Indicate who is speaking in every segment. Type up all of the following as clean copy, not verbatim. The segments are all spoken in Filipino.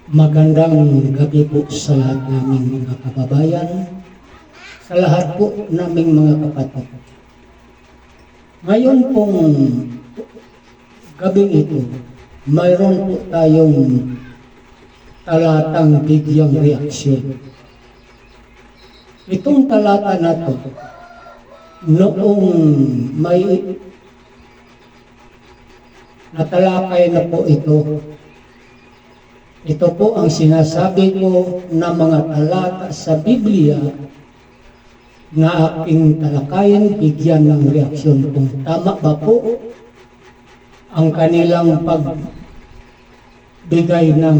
Speaker 1: Magandang gabi po sa lahat naming mga kababayan, sa lahat po naming mga kapatid. Ngayon pong gabing ito, mayroon po tayong talatang bigyang reaksyon. Itong talata na to, noong may natalakay na po ito po ang sinasabi ko na mga talata sa Biblia na aking talakayin, bigyan ng reaksyon kung tama ba po ang kanilang pagbigay ng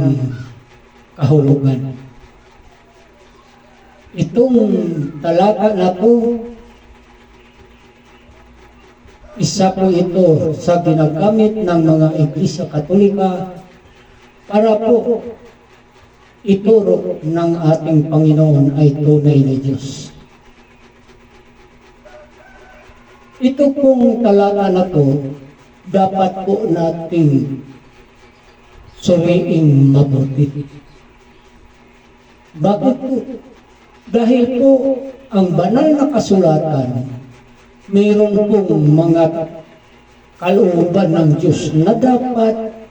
Speaker 1: kahulugan. Itong talata na po, isa po ito sa ginagamit ng mga Iglesia Katolika para po ituro ng ating Panginoon ay tunay na Diyos. Ito pong talata na to, dapat po nating suriing mabuti. Bakit po? Dahil po ang banal na kasulatan, mayroon pong mga kalooban ng Diyos na dapat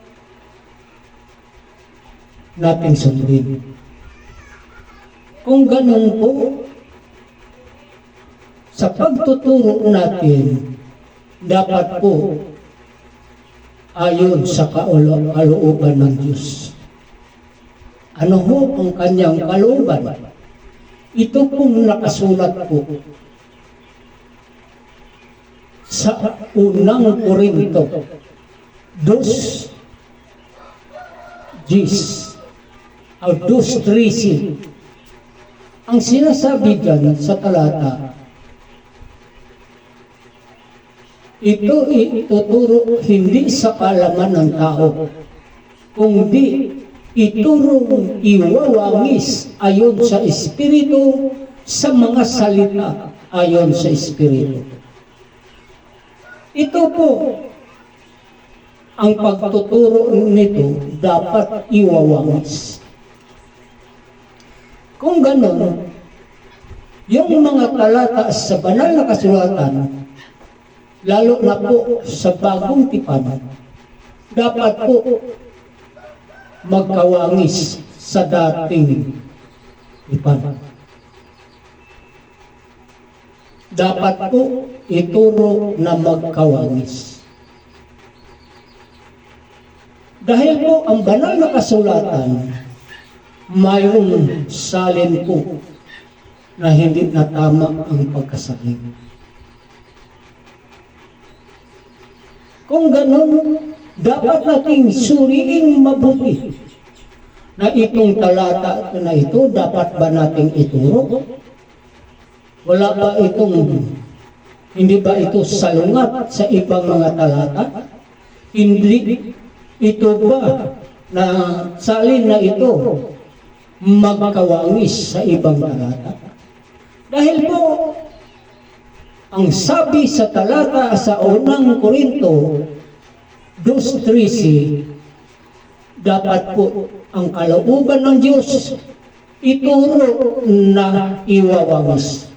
Speaker 1: natin sundin. Kung ganun po, sa pagtuturo natin, dapat po ayon sa kalooban ng Diyos. Ano ho ang kanyang kalooban? Ito pong nakasulat po sa unang Korinto 2:10 o 2:13. Ang sinasabi dyan sa talata, ito ituturo hindi sa kaalaman ng tao, kundi iturong iwawangis ayon sa Espiritu sa mga salita ayon sa Espiritu. Ito po, ang pagtuturo nito dapat iwawangis. Kung gano'n, yung mga talata sa banal na kasulatan, lalo na po sa bagong tipan, dapat po magkawangis sa dating tipan. Dapat po ituro na magkawangis. Dahil po ang banal na kasulatan, mayroong salin po na hindi na tama ang pagkasabi. Kung gano'n, dapat nating suriing mabuti na itong talata na ito, dapat ba nating ituro? Wala ba hindi ba ito salungat sa ibang mga talata? Hindi ito ba na salin na ito magkawangis sa ibang talata? Dahil po, ang sabi sa talata sa unang Korinto 2:13, dapat po ang kalooban ng Diyos ituro na iwawangis.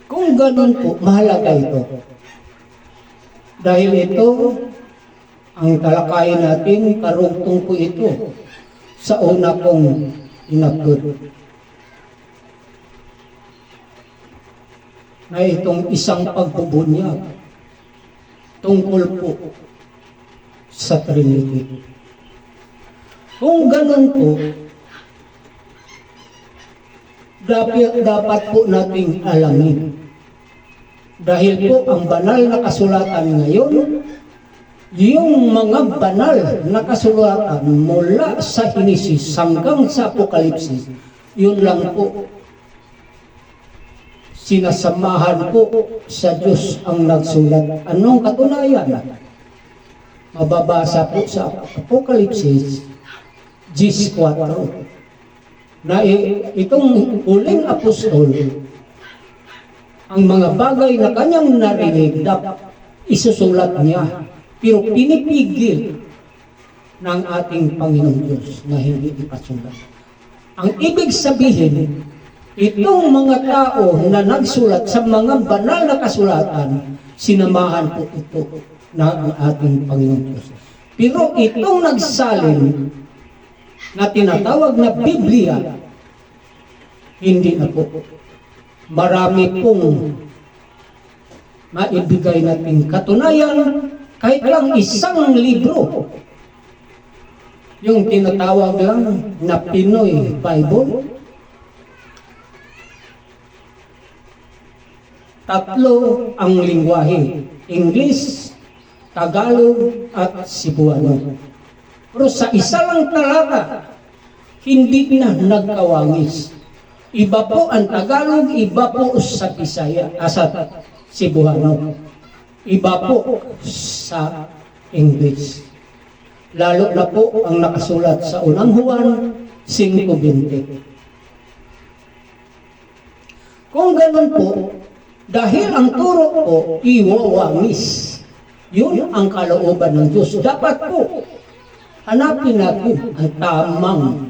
Speaker 1: Kung ganun po, mahalaga ito. Dahil ito, ang talakayin natin, karugtong po ito sa una kong inagod. Na itong isang pagbubunyag tungkol po sa Trinity. Kung ganun po, dapat po nating alamin. Dahil po ang banal na kasulatan ngayon, yung mga banal na kasulatan mula sa Henesis hanggang sa Apokalipsis, yun lang po sinasamahan po sa Diyos ang nagsulat. Anong katunayan? Mababasa po sa Apokalipsis 10:4 na itong huling apostol, ang mga bagay na kanyang narinig, isusulat niya. Pero pinipigil ng ating Panginoong Diyos na hindi ipasulat. Ang ibig sabihin, itong mga tao na nagsulat sa mga banal na kasulatan, sinamahan po ito ng ating Panginoong Diyos. Pero itong nagsalin na tinatawag na Biblia, hindi na po. Marami pong maibigay natin katunayan kahit lang isang libro, yung tinatawag lang na Pinoy Bible, 3 ang lingwahe, English, Tagalog at Cebuano. Pero sa isa lang talata, hindi na nagkawangis. Iba po ang Tagalog, iba po sa Bisaya, sa Cebuano. Iba po sa English. Lalo na po ang nakasulat sa unang Juan 5:20. Kung ganun po, dahil ang turo po iwawangis, yun ang kalooban ng Diyos. Dapat po hanapin natin ang tamang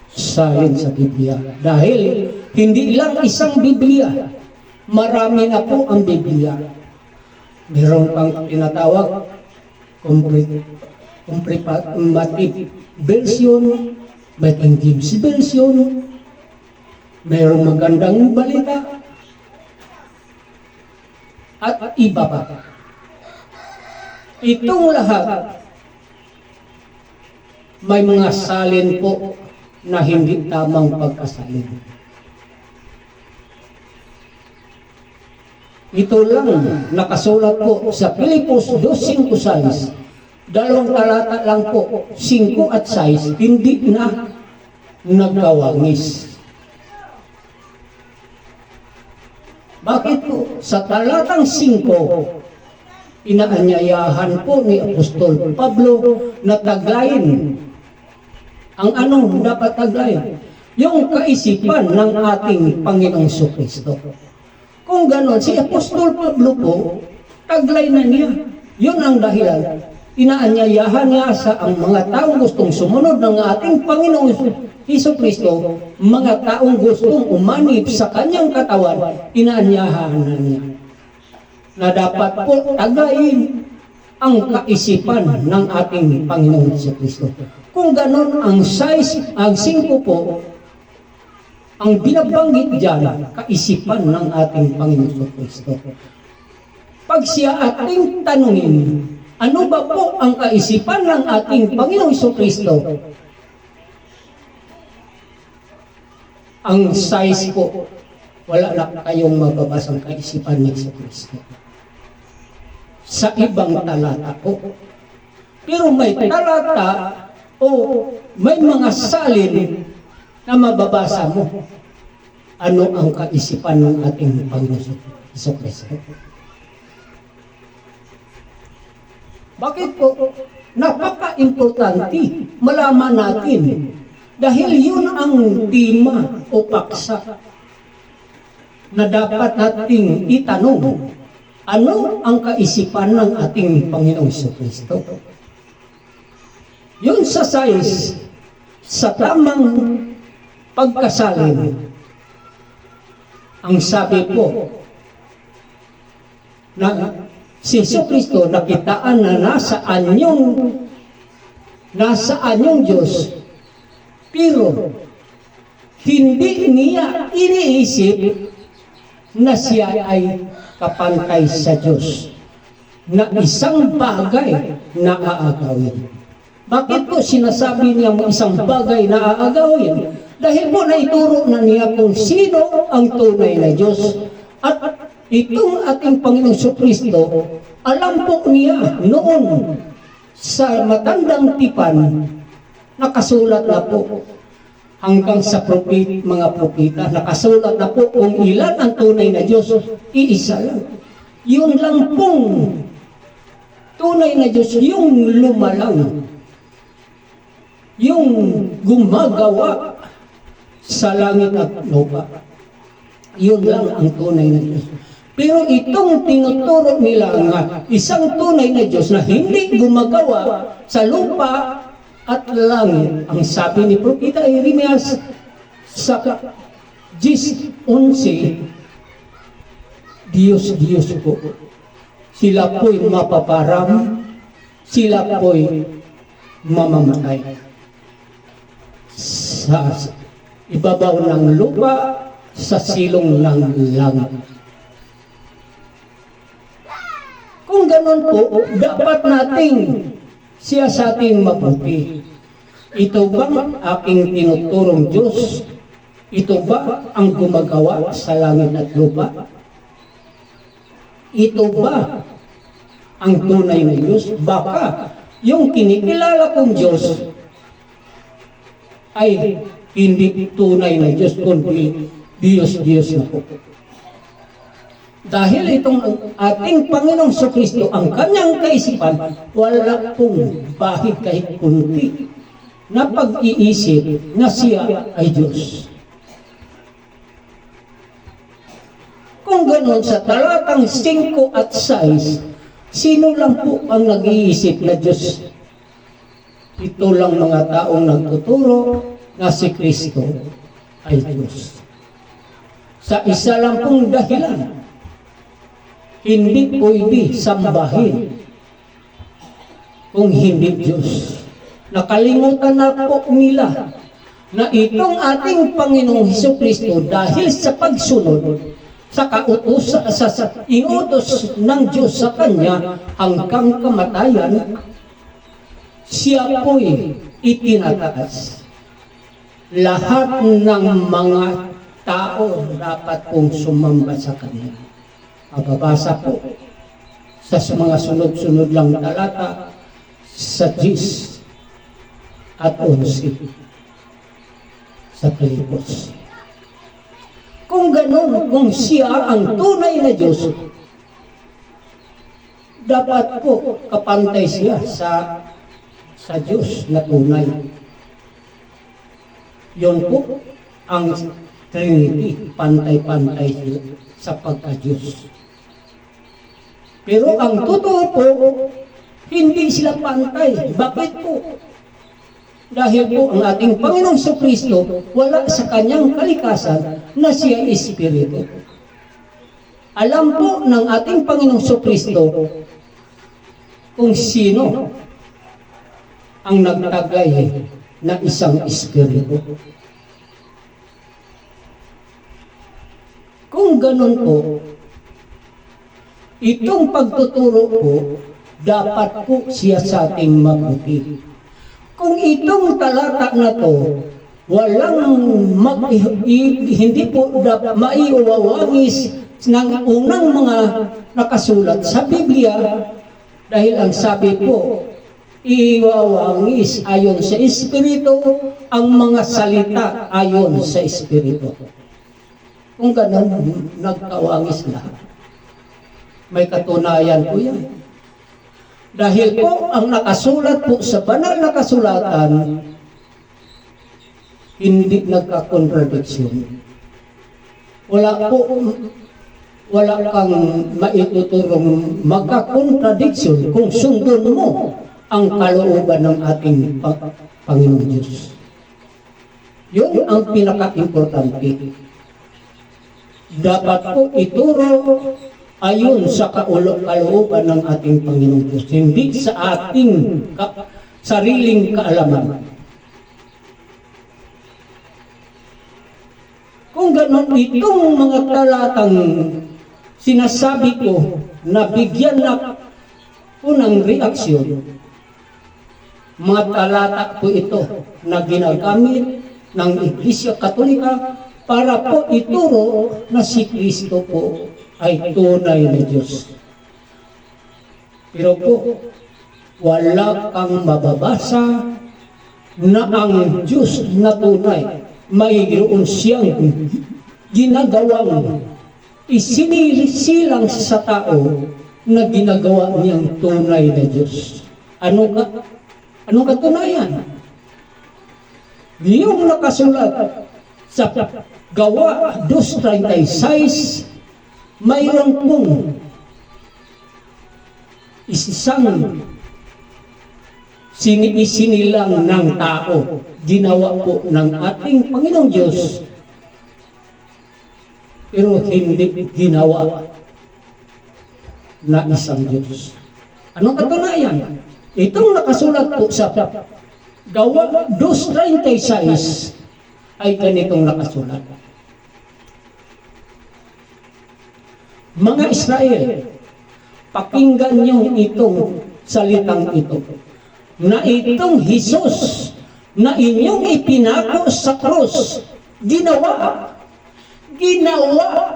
Speaker 1: salin sa Biblia. Dahil hindi lang isang Biblia, marami na po ang Biblia. Meron pang tinatawag comparative version, may King James version, mayroong magandang balita, at iba pa. Itong lahat, may mga salin po na hindi tamang pagkasalin. Ito lang nakasulat po sa Pilipos 2:5-6. 2 talata lang po, 5 at 6, hindi na nagkawangis. Bakit po? Sa talatang 5, inaanyayahan po ni Apostol Pablo na taglayin. Ang anong dapat taglayin? Yung kaisipan ng ating Panginoong Kristo. Kung gano'n, si Apostol Pablo po, taglay na niya. Yun ang dahilan. Inaanyayahan niya sa ang mga taong gustong sumunod ng ating Panginoong Kristo, mga taong gustong umanib sa kanyang katawan, inaanyayahan na niya na dapat po tagayin ang kaisipan ng ating Panginoong Kristo. Kung gano'n, ang 5 po, ang binabanggit dyan, kaisipan ng ating Panginoon Kristo. Pag siya ating tanungin, ano ba po ang kaisipan ng ating Panginoong Kristo? Ang 6 po, wala na kayong mababasang kaisipan ni Kristo. Sa ibang talata po. Pero may talata o may mga salin na mababasa mo. Ano ang kaisipan ng ating Panginoon Kristo? Bakit po? Napaka-importante malaman natin dahil yun ang tema o paksa na dapat nating itanong. Ano ang kaisipan ng ating Panginoong Kristo? Yun sa 6, sa tamang pagkasalin, ang sabi po na si Kristo nakitaan na nasaan yung Diyos, pero hindi niya iniisip na siya ay kapantay sa Diyos, na isang bagay na aagawin. Bakit po sinasabi niya isang bagay na aagawin? Dahil po naituro na niya kung sino ang tunay na Diyos. At itong ating Panginoong Kristo, alam po niya noon sa matandang tipan, nakasulat na po hanggang sa mga propeta, nakasulat na po kung ilan ang tunay na Diyos, iisa lang. Yun lang pong tunay na Diyos, yung lumalang, yung gumagawa sa langit at lupa. Yun lang ang tunay na Diyos. Pero itong tinuturo nila nga isang tunay na Diyos na hindi gumagawa sa lupa at langit. Ang sabi ni Propeta Jeremias sa 10:11, Diyos, Diyos po. Sila po'y mapaparang, sila po'y mamamatay. Sa ibabaw ng lupa, sa silong ng langit. Kung ganun po, dapat nating siya sa ating mabuti. Ito ba aking tinuturong Diyos? Ito ba ang gumagawa sa langit at lupa? Ito ba ang tunay na Diyos? Baka yung kinikilala kong Diyos ay hindi tunay na Diyos, kundi Diyos, Diyos na po. Dahil itong ating Panginoong Kristo, ang kanyang kaisipan, wala pong bahid kahit kunti na pag-iisip na siya ay Diyos. Kung gano'n, sa talatang 5 at 6, sino lang po ang nag-iisip na Diyos? Ito lang mga taong nagtuturo na si Kristo ay Diyos. Sa isa lang pong dahilan, hindi pwede sambahin kung hindi Diyos. Nakalimutan na po nila na itong ating Panginoong Hesukristo dahil sa pagsunod sa inutos ng Diyos sa Kanya hanggang kamatayan, siya po'y itinataas. Lahat ng mga tao dapat pong sumamba sa Kanya. Mababasa po sa mga sunod-sunod lang talata sa 10 at 11 sa Filipos. Kung gano'n, kung siya ang tunay na Diyos, dapat po kapantay siya sa Diyos na tunay. Yun po ang Trinity, pantay-pantay sila sa pagka-Diyos. Pero ang totoo po, hindi sila pantay. Bakit po? Dahil po ang ating Panginoong Kristo wala sa kanyang kalikasan na siya Espiritu. Alam po ng ating Panginoong Kristo kung sino ang nagtagay na isang Espiritu. Kung ganun po, itong pagtuturo po, dapat po siya sa ating mabuti. Kung itong talata na to, hindi po dapat maiuwawangis ng unang mga nakasulat sa Biblia, dahil ang sabi po, iwawangis ayon sa Espiritu, ang mga salita ayon sa Espiritu. Kung ganun, nagkawangis lahat. May katunayan po yan. Dahil po, ang nakasulat po sa banal na kasulatan, hindi nagka-contradiction. Wala kang maituturong magka-contradiction kung sundon mo ang kalooban ng ating Panginoon Diyos. Yun ang pinaka-importante. Dapat po ituro ayon sa kalooban ng ating Panginoon Diyos, hindi sa ating sariling kaalaman. Kung gano'n, itong mga talatang sinasabi ko na bigyan na po ng reaksyon, mga talata po ito na ginagamit ng Iglesia Katolika para po ituro na si Kristo po ay tunay na Diyos. Pero po, wala kang mababasa na ang Diyos na tunay, mayroon siyang ginagawang isinisilang sa tao na ginagawa niyang tunay na Diyos. Anong katunayan? Yung nakasulat sa Gawa 2:36, mayroon pong isang isinilang ng tao, ginawa po ng ating Panginoong Diyos, pero hindi ginawa na isang Diyos. Anong katunayan? Itong nakasulat po sa Gawa 2:36 ay ganitong nakasulat. Mga Israel, pakinggan niyo itong salitang ito, na itong Jesus na inyong ipinako sa krus, ginawa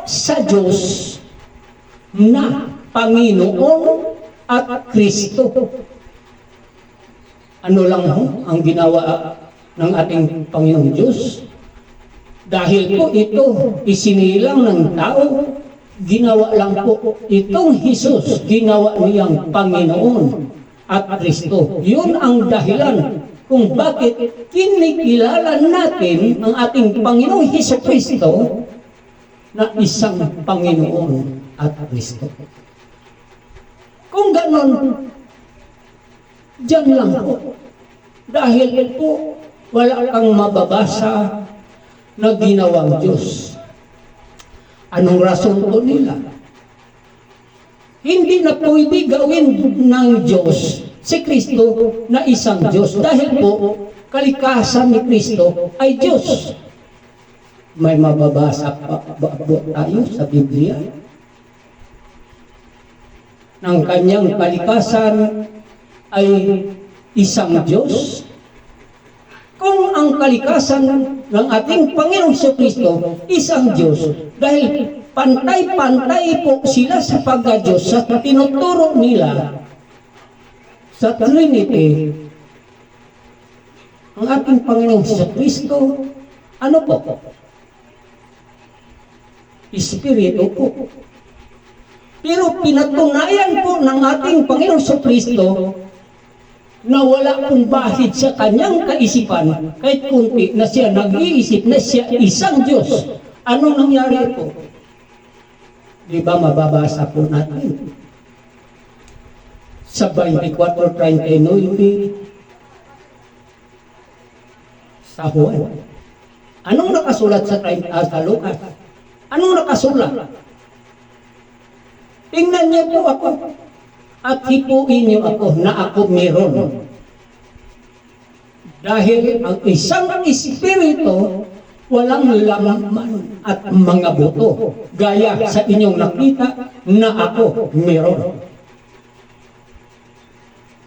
Speaker 1: sa Diyos na Panginoon at Kristo. Ano lang ang ginawa ng ating Panginoong Diyos? Dahil po ito isinilang ng tao, ginawa lang po itong Jesus, ginawa niyang Panginoon at Kristo. Yun ang dahilan kung bakit kinikilala natin ang ating Panginoong Hesukristo na isang Panginoon at Kristo. Kung ganon, diyan lang po. Dahil po, wala kang mababasa na ginawang Diyos. Anong rason po nila? Hindi na pwede gawin ng Diyos si Kristo na isang Diyos. Dahil po, kalikasan ni Kristo ay Diyos. May mababasa pa tayo sa Biblia. Ng kanyang kalikasan ay isang Diyos. Kung ang kalikasan ng ating Panginoong Kristo isang Diyos, dahil pantay-pantay po sila sa pagka-Diyos sa tinuturo nila sa Trinity, ang ating Panginoong Kristo, ano po? Espiritu po. Pero pinatunayan po ng ating Panginoong Kristo na wala pong bahid sa kanyang kaisipan kahit kunti na siya nag-iisip na siya isang Diyos. Ano nangyari po? Di ba mababasa po natin? Sa 24:39 sa Juan. Anong nakasulat sa Lucas? Anong nakasulat? Tingnan niyo po ako at hipuin niyo ako na ako meron. Dahil ang isang espiritu walang laman at mga buto, gaya sa inyong nakita na ako meron.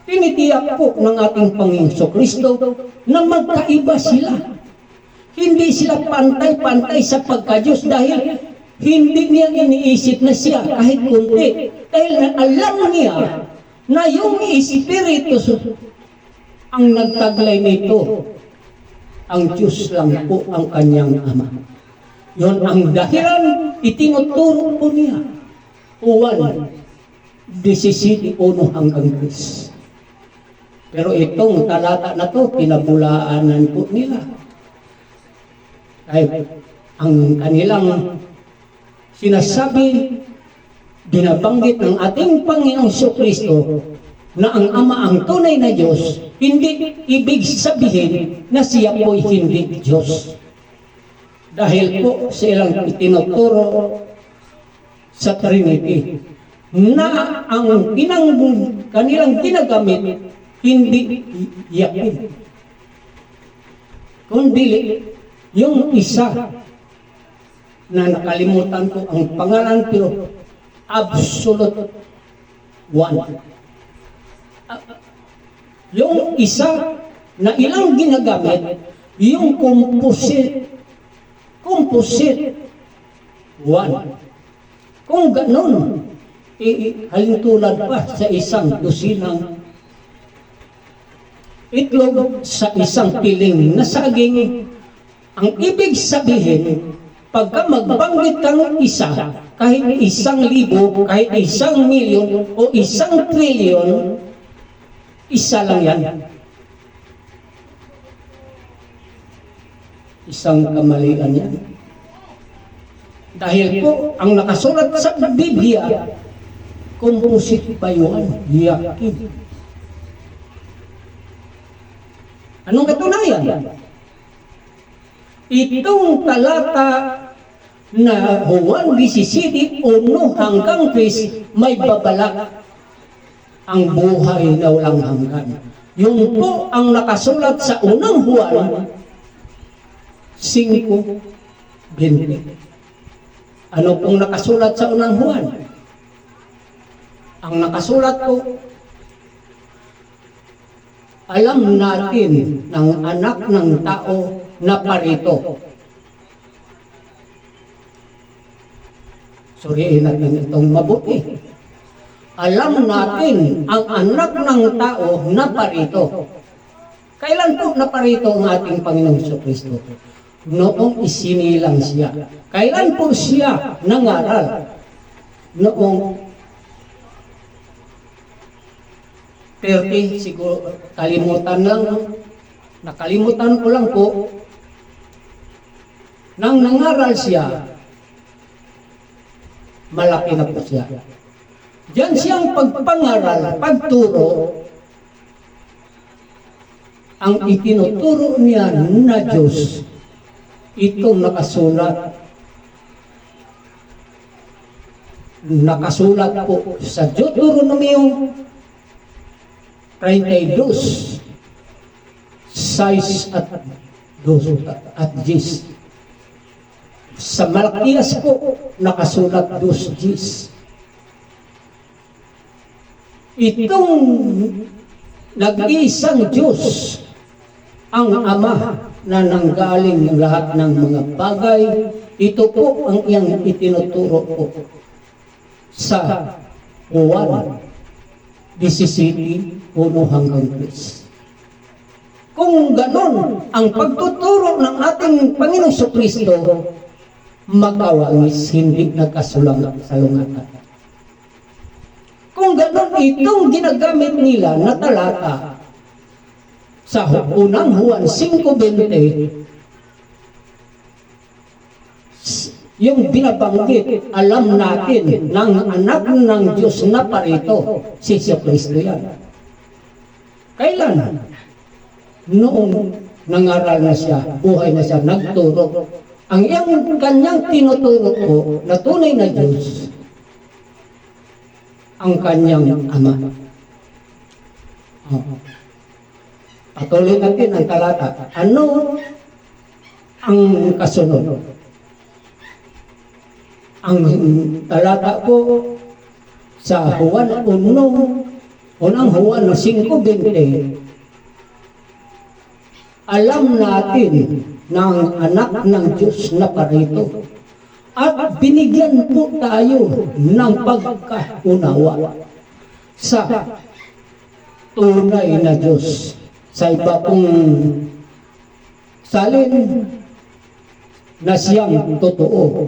Speaker 1: Tinitiyak po ng ating Panginoong Kristo na magkaiba sila. Hindi sila pantay-pantay sa pagka-Diyos dahil hindi niya iniisip na siya kahit kunti. Dahil alam niya na yung Espiritu ang nagtaglay nito. Ang Diyos lang po ang kanyang Ama. Yun ang dahilan, itinuturo po niya. Juan 17:1 hanggang 3. Pero itong talata na to, pinabulaanan po nila. Ay, ang kanilang sinasabi, binabanggit ng ating Panginoong Kristo na ang Ama ang tunay na Diyos, hindi ibig sabihin na siya po'y hindi Diyos. Dahil po silang itinuturo sa Trinity na ang kanilang ginagamit hindi yakin. Kundi yung isa na nakalimutan ko ang pangalan pero absolute one. Yung isa na ilang ginagamit, yung composite one. Kung ganon, halintulad pa sa isang dosinang itlog sa isang piling na saging. Ang ibig sabihin, pagka magbanggit kang isa, kahit 1,000, kahit 1,000,000 o 1,000,000,000, isa lang yan. Isang kamalian yan. Dahil po, ang nakasulat sa Biblia, composite ba yun? Yakin. Anong katunayan? Itong talata na Juan 17, 1 hanggang 3, may babalak ang buhay na walang hanggan. Yung po ang nakasulat sa unang Juan 5:20. Ano pong nakasulat sa unang Juan? Ang nakasulat po, alam natin ng anak ng tao na parito. Suriin natin itong mabuti. Alam natin ang anak ng tao na parito. Kailan po naparito ang ating Panginoong Jesucristo? Noong isinilang siya. Kailan po siya nangaral? Noong 30, siguro nakalimutan ko lang po, nang nangaral siya, malaki na po siya. Diyan siyang pagpangaral, pagturo, ang itinuturo niya na Diyos, itong nakasulat po sa Deuteronomio 32, 6 at 10. Sa Malakias po, nakasulat 2:10. Itong nag-iisang Diyos, ang Ama na nanggaling lahat ng mga bagay, ito po ang iyang itinuturo po sa Juan 17, 1 hanggang 3. Kung ganon ang pagtuturo ng ating Panginoong Jesucristo, magkawangis, hindi nagkasalungatan. Kung ganon itong ginagamit nila na talata sa unang Juan 5:20, yung binabanggit, alam natin ng anak ng Diyos na parito, si Jesucristo yan. Kailan? Noong nangaral na siya, buhay na siya, nagturo. Ang iyang kanyang tinuturo po na tunay na Diyos, ang kanyang Ama. Patuloy natin ang talata. Ano ang kasunod? Ang talata po sa Juan 1, unang Juan 5:20, alam natin ng anak ng Diyos na parito at binigyan po tayo ng pagkaunawa sa tunay na Diyos. Sa iba pong salin na siyang totoo,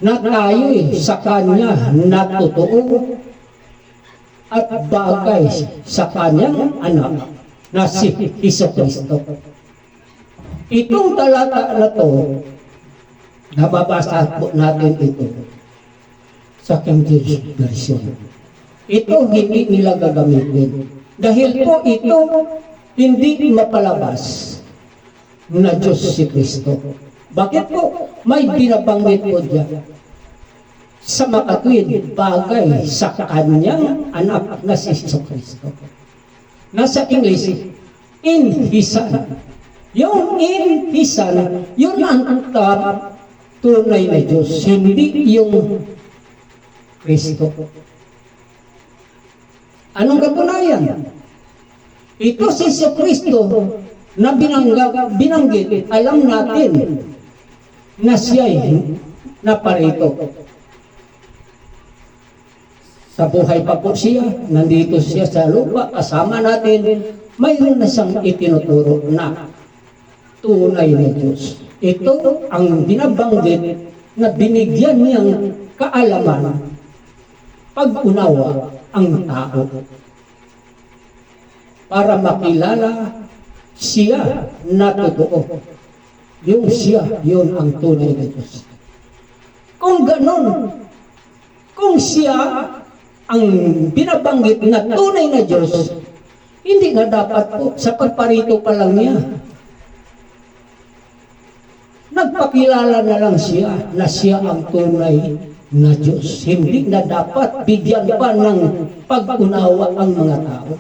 Speaker 1: na tayo'y sa Kanya na totoo at bagay sa Kanyang anak na si Jesucristo. Itong talata na to, nababasa po natin ito sa King James Version. Ito hindi nila gagamitin. Dahil po ito hindi mapalabas na Diyos si Kristo. Bakit po? May binabanggit po diyan sa makatwid bagay sa kanyang anak na si Jesucristo. Nasa English, in His Son. Yung in His Son, yun ang tunay na Diyos, hindi yung Kristo. Anong katunayan? Ito si Jesucristo na binanggit, alam natin na siya'y naparito. Sa buhay pa po siya, nandito siya sa lupa, kasama natin, mayroon na siyang itinuturo na tunay na Diyos. Ito ang binabanggit na binigyan niyang kaalaman, pag-unawa ang tao para makilala siya na totoo. Yung siya, yun ang tunay na Diyos. Kung ganon, kung siya ang binabanggit na tunay na Diyos, hindi na dapat po sa pagparito pa lang niya. Nagpakilala na lang siya na siya ang tunay na Diyos. Hindi na dapat bigyan pa ng pag-unawa ang mga tao.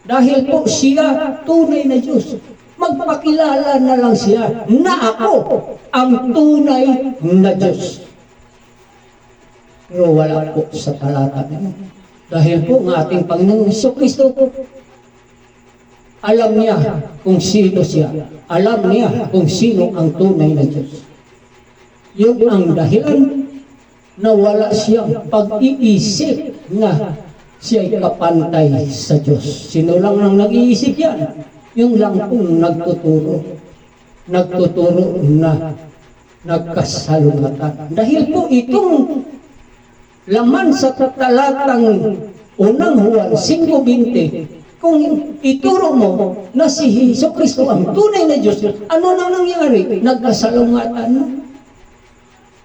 Speaker 1: Dahil po siya tunay na Diyos. Magpakilala na lang siya na ako ang tunay na Diyos. Pero wala po sa talata niyo. Dahil po ng ating Panginoong Jesucristo, alam niya kung sino siya. Alam niya kung sino ang tunay na Diyos. Yun ang dahilan na wala siyang pag-iisip na siya'y kapantay sa Diyos. Sino lang nang nag-iisip yan? Yung lang pong nagtuturo. Nagtuturo na nagkasalungatan. Dahil po itong laman sa talatang unang Juan 5:20, kung ituro mo na si Jesucristo ang tunay na Diyos, ano na nangyari? Nagkasalungatan na.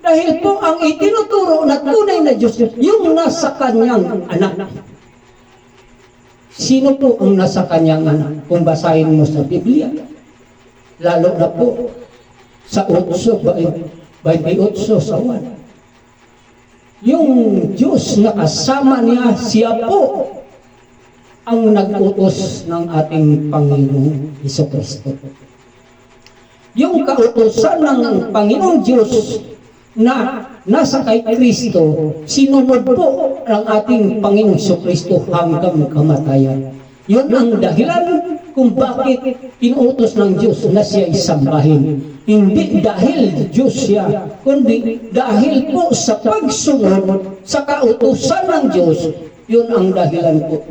Speaker 1: Dahil po ang itinuturo na tunay na Diyos, yung nasa kanyang anak. Sino po ang nasa kanyang anak? Kung basahin mo sa Biblia, lalo na po sa 28 sa 1. Yung Diyos na kasama niya, siya po ang nag-utos ng ating Panginoong Jesucristo. Yung kautusan ng Panginoong Diyos na nasa kay Kristo, sinunod po ng ating Panginoong Jesucristo hanggang kamatayan. Yun ang dahilan kung bakit inuutos ng Diyos na siya isambahin. Hindi dahil Diyos siya, kundi dahil po sa pagsunod sa kautusan ng Diyos. Yun ang dahilan po.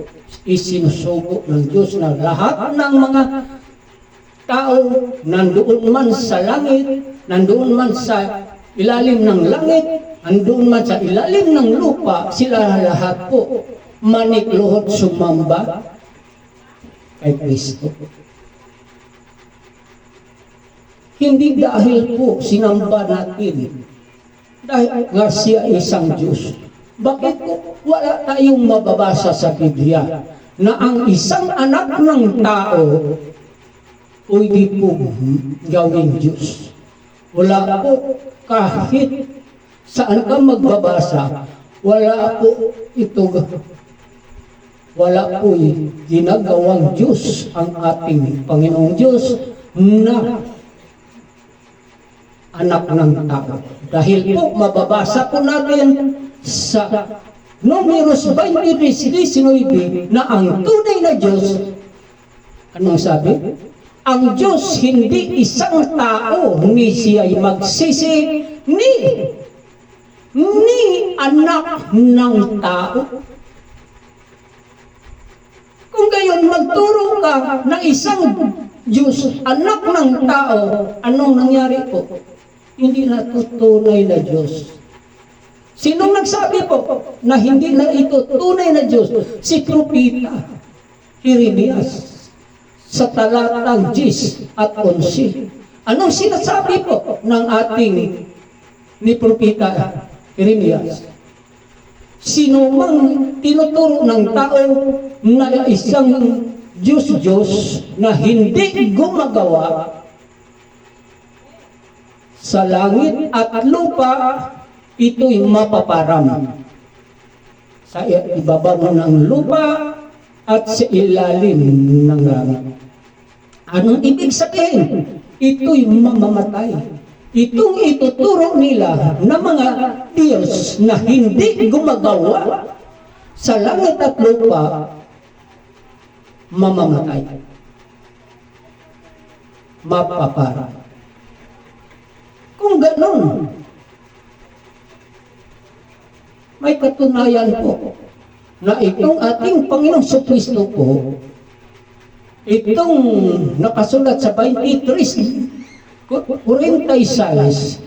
Speaker 1: Isinusugo ng Diyos na lahat ng mga tao, nandoon man sa langit, nandoon man sa ilalim ng langit, nandoon man sa ilalim ng lupa, sila lahat po manikluhod sumamba kay Kristo. Hindi dahil po sinamba natin, dahil nga siya isang Diyos. Bakit po wala tayong mababasa sa Biblia na ang isang anak ng tao pwede po gawing Diyos? Wala po kahit saan ka magbabasa, wala po ito. Wala po ginagawang Diyos ang ating Panginoong Diyos na anak ng tao. Dahil po mababasa po natin sa Números 23:19 na ang tunay na Diyos, anong sabi? Ang Diyos hindi isang tao, ni siya'y magsisi, ni anak ng tao. Kung gayon magturo ka na isang Diyos, anak ng tao, anong nangyari po? Hindi na tunay na Diyos. Sinong nagsabi po na hindi na ito tunay na Diyos? Si Propeta Jeremias sa talatang 10 at 11. Anong sinasabi po ng ating ni Propeta Jeremias? Sino mang tinuturo ng tao na isang Diyos na hindi gumagawa sa langit at lupa, ito'y mapaparam sa ibabaw ng lupa at sa ilalim ng langit. Anong ibig sabihin? Ito'y mamamatay. Itong ituturo nila na mga Diyos na hindi gumagawa sa langit at lupa, mamamatay. Mapaparam. Kung ganon, may katunayan po na itong ating Panginoong Jesucristo po, itong nakasulat sa 23:46,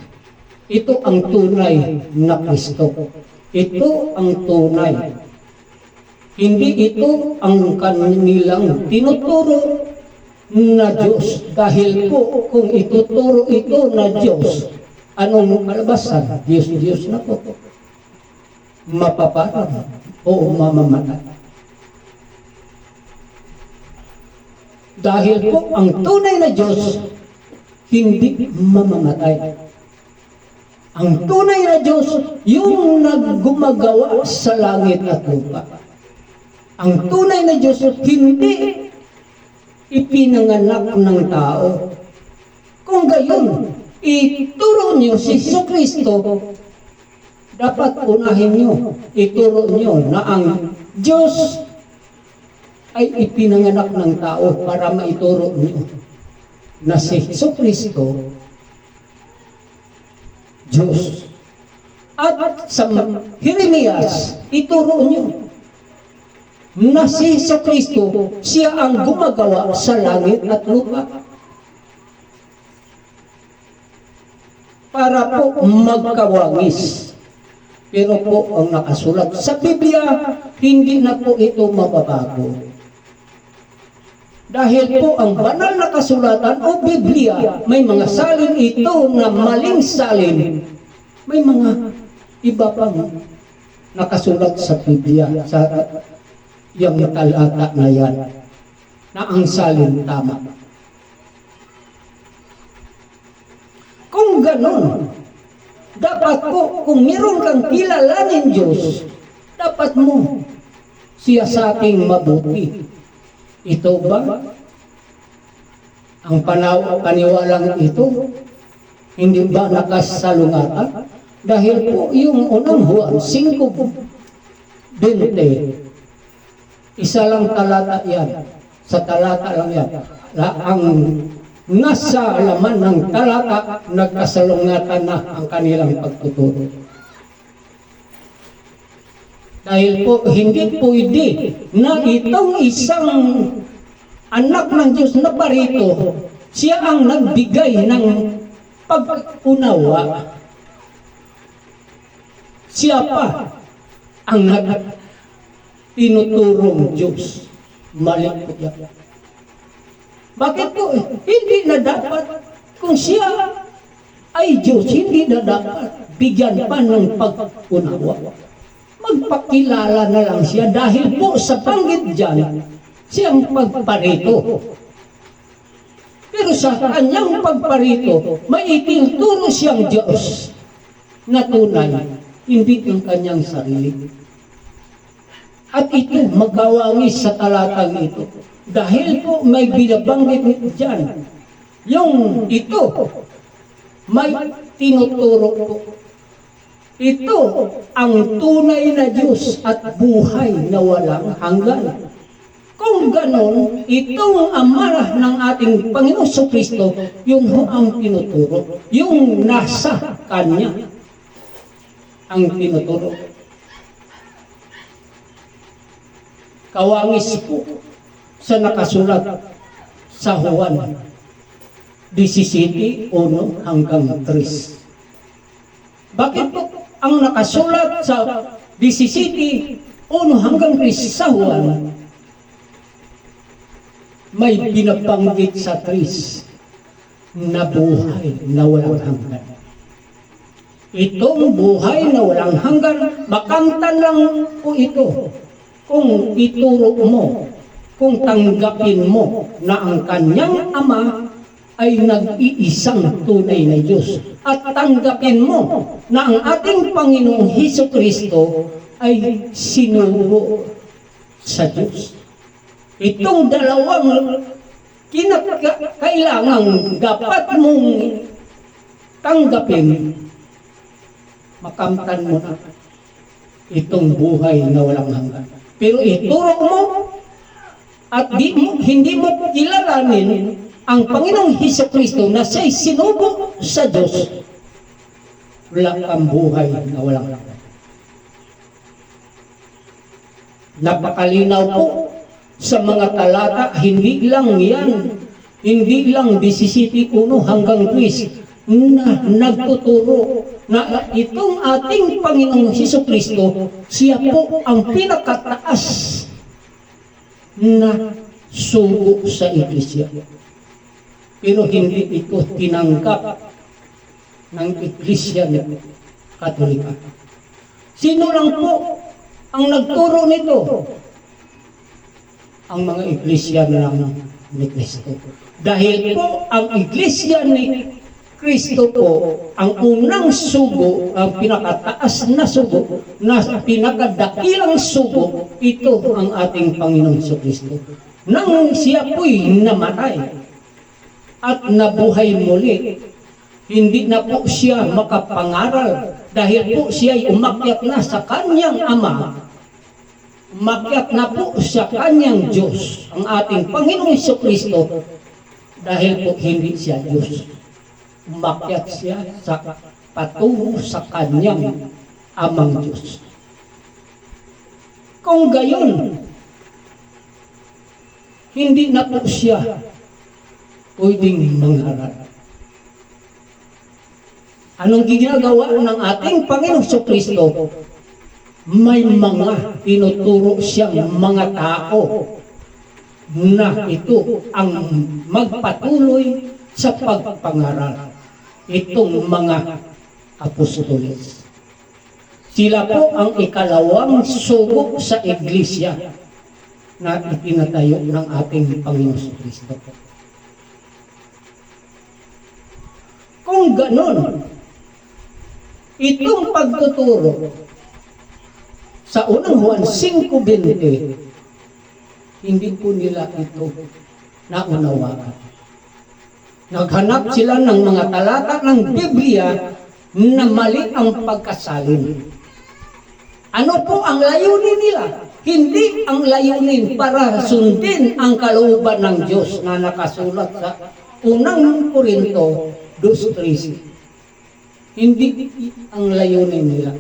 Speaker 1: ito ang tunay na Kristo. Ito ang tunay. Hindi ito ang kanilang tinuturo na Diyos. Dahil po kung ituturo ito na Diyos, Anong kalabasan? Diyos na po. Mapaparang o mamamatay. Dahil po ang tunay na Diyos hindi mamamatay. Ang tunay na Diyos, yung naggumagawa sa langit at lupa. Ang tunay na Diyos, hindi ipinanganak ng tao. Kung gayon, ituro niyo si Jesucristo, dapat unahin niyo, ituro niyo na ang Diyos ay ipinanganak ng tao para maituro niyo na si Jesucristo Diyos. At sa Jeremias, ituro niyo na si Jesucristo, siya ang gumagawa sa langit at lupa. Para po magkawangis. Pero po ang nakasulat sa Biblia, hindi na po ito mababago. Dahil po ang banal na kasulatan o Biblia, may mga salin ito na maling salin. May mga iba pang nakasulat sa Biblia, sa yung talata na yan, na ang salin tama. Kung ganon, dapat po, kung meron kang kilalanin Diyos, dapat mo siya sa ating mabuti. Ito ba? Ang paniwalang ito, hindi ba nakasalungatan? Dahil po yung unang Juan 5:20, isa lang talata yan. Sa talata lang yan. Ang nasa laman ng talata, nagkasalungatan na ang kanilang pagtuturo. Dahil po, hindi pwede na itong isang anak ng Diyos na parito, siya ang nagbigay ng pag-unawa. Siya pa ang tinuturong Diyos. Mali po yan. Bakit po? Hindi na dapat, kung siya ay Diyos, hindi na dapat bigyan pa ng pag-unawa. Magpakilala na lang siya dahil po sa banggit dyan, siyang pagparito. Pero sa kanyang pagparito, may itinuturo siyang Diyos na tunay, hindi ang kanyang sarili. At ito, magawangis sa talatang ito. Dahil po may binabanggit dyan, yung ito, may tinuturo po. Ito ang tunay na Diyos at buhay na walang hanggan. Kung ganon, itong amarah ng ating Panginoon Jesucristo, yun ho ang tinuturo. Yung nasa Kanya ang tinuturo. Kawangis po sa nakasulat sa Juan 17:1 hanggang 3. Bakit po ang nakasulat sa 17:1 hanggang 3 sa Juan, may binabanggit sa 3 na buhay na walang hanggan. Itong buhay na walang hanggan, makamtan lang po ito kung ituro mo, kung tanggapin mo na ang kanyang Ama ay nag-iisang tunay na Diyos. At tanggapin mo na ang ating Panginoong Hesukristo ay sinugo sa Diyos. Itong dalawang kailangang dapat mong tanggapin, makamtan mo na itong buhay na walang hanggan. Pero ituro mo at hindi mo kilalanin ang Panginoong Hesukristo na siya'y sinugo sa Diyos, wala kang buhay na walang hanggan. Napakalinaw po sa mga talata, hindi lang yan, hindi lang 17:1 hanggang 3 na nagtuturo na itong ating Panginoong Hesukristo, siya po ang pinakataas na sugo sa Iglesia. Pero hindi ito tinanggap ng Iglesia ni Katolika. Sino lang po ang nagturo nito? Ang mga iglesia lang ni Kristo. Dahil po ang iglesia ni Kristo po, ang unang sugo, ang pinakataas na sugo, na pinakadakilang sugo, ito ang ating Panginoong Kristo. Nang siya po'y namatay at nabuhay muli, hindi na po siya makapangaral dahil po siya'y umakyat na sa kanyang Ama. Umakyat na po sa kanyang Diyos, ang ating Panginoong Kristo, dahil po hindi siya Diyos. Umakyat siya sa patungo sa kanyang Amang Diyos. Kung gayon, hindi na po siya pwedeng mangaral. Anong ginagawa ng ating Panginoong Kristo? May mga tinuturo siyang mga tao na ito ang magpatuloy sa pagpangaral. Itong mga apostoles. Sila po ang ikalawang sugo sa iglesia na itinatayo ng ating Panginoong Kristo. Kung ganon, itong pagtuturo sa unang Juan 5:20, hindi po nila ito naunawaan. Naghanap sila ng mga talata ng Biblia na mali ang pagkasalin. Ano po ang layunin nila? Hindi ang layunin para sundin ang kalooban ng Diyos na nakasulat sa unang Korinto 2:13. Hindi ang layunin nila.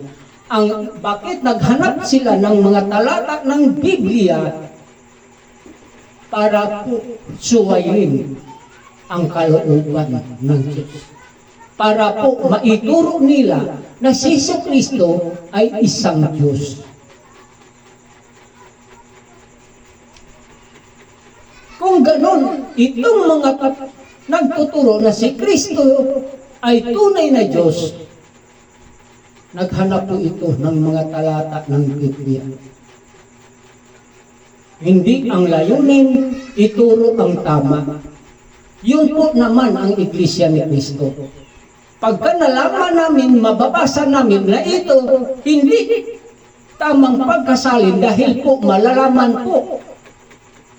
Speaker 1: Bakit naghanap sila ng mga talata ng Biblia para po suwayin ang kalooban ng Diyos. Para po maituro nila na si Kristo ay isang Diyos. Kung ganon, itong mga nagtuturo na si Kristo ay tunay na Diyos, naghanap po ito ng mga talata ng Biblia. Hindi ang layunin, ituro ang tama. Yun po naman ang Iglesia ni Kristo. Pagka nalaman namin, mababasa namin na ito hindi tamang pagkasalin dahil po malalaman po.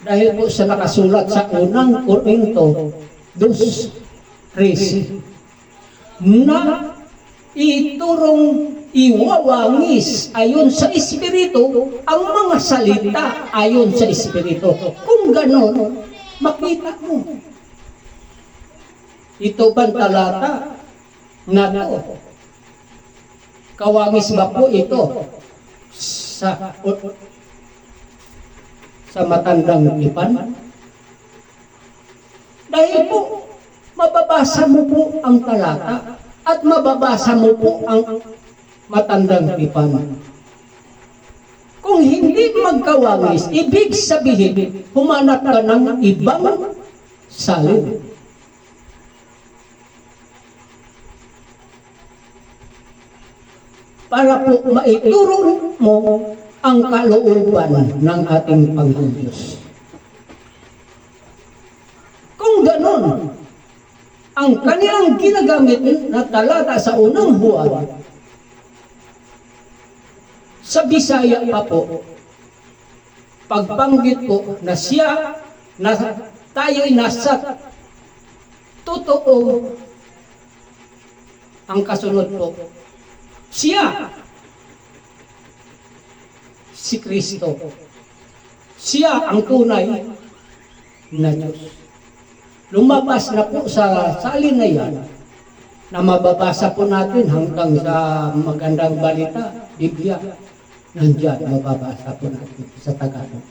Speaker 1: Dahil po sa nakasulat sa unang Korinto 2:13 na iturong iwawangis ayon sa Espiritu ang mga salita ayon sa Espiritu. Kung ganon, makita mo. Ito bang talata na to? Kawangis ba po ito sa matandang tipan? Dahil po, mababasa mo po ang talata at mababasa mo po ang matandang tipan. Kung hindi magkawangis, ibig sabihin, humanap ka ng ibang salin. Para po maituro mo ang kalooban ng ating Panginoon Diyos. Kung ganon, ang kanilang ginagamit na talata sa unang Juan, sa Bisaya pa po, pagbanggit po na siya, na tayo'y nasa totoo, ang kasunod po, siya, si Kristo. Siya ang tunay na Diyos. Lumabas na po sa salin na yan, na mababasa po natin hanggang sa magandang balita, Biblia. Nandiyan, mababasa po natin sa Tagalog.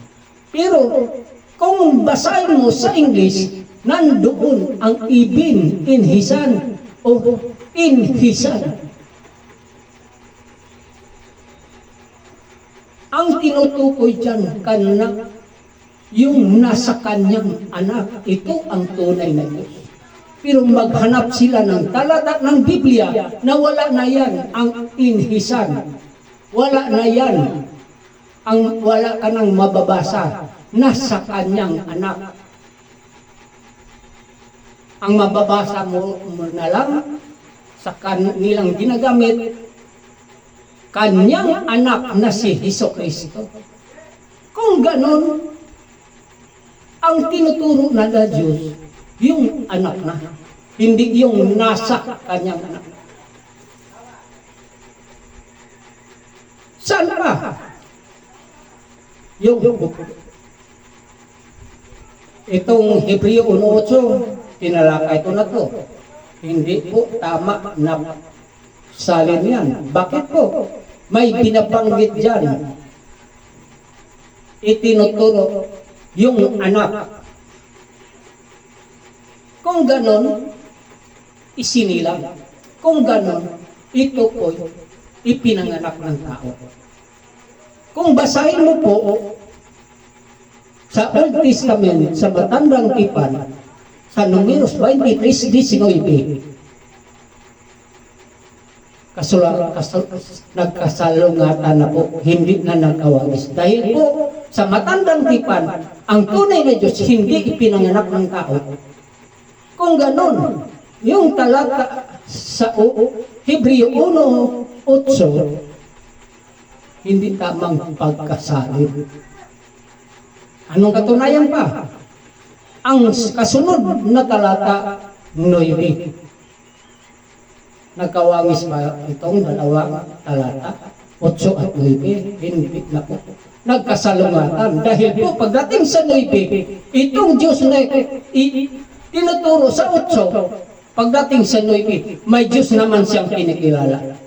Speaker 1: Pero, kung basahin mo sa English, nandoon ang even in his hand o in his hand. Ang tinutukoy dyan, yung nasa kanyang anak, ito ang tunay na Diyos. Pero maghanap sila ng talata ng Biblia na wala na yan ang inhisan. Wala na yan ang wala ka nang mababasa na sa kanyang anak. Ang mababasa mo na lang sa kanilang ginagamit, kanyang anak na si Hesukristo. Kung ganon, ang tinuturo na ng Diyos, yung anak na, hindi yung nasa kanyang anak. Saan pa? Yung itong Hebreo 1:8, tinalakay ko na to. Hindi po tama na salin yan. Bakit po? May binabanggit dyan. Itinuturo yung anak. Kung ganon, isinilang. Kung ganon, ito po ipinanganak ng tao. Kung basahin mo po sa Old Testament, sa Matandang Tipan, sa Números 23:19, nagkasalungatan na po, hindi na nagkawagis. Dahil po, sa Matandang Tipan, ang tunay na Diyos hindi ipinanganak ng tao. Kung ganon, yung talata sa Hebreo 1:8, hindi tamang pagkasalin. Anong katunayan pa? Ang kasunod na talata, 9. Nagkawangis ba itong dalawang talata? 8 at 9, hindi na po. Nagkasalungatan. Dahil po, pagdating sa 9, itong Diyos na tinuturo sa 8, pagdating sa 9, may Diyos naman siyang kinikilala.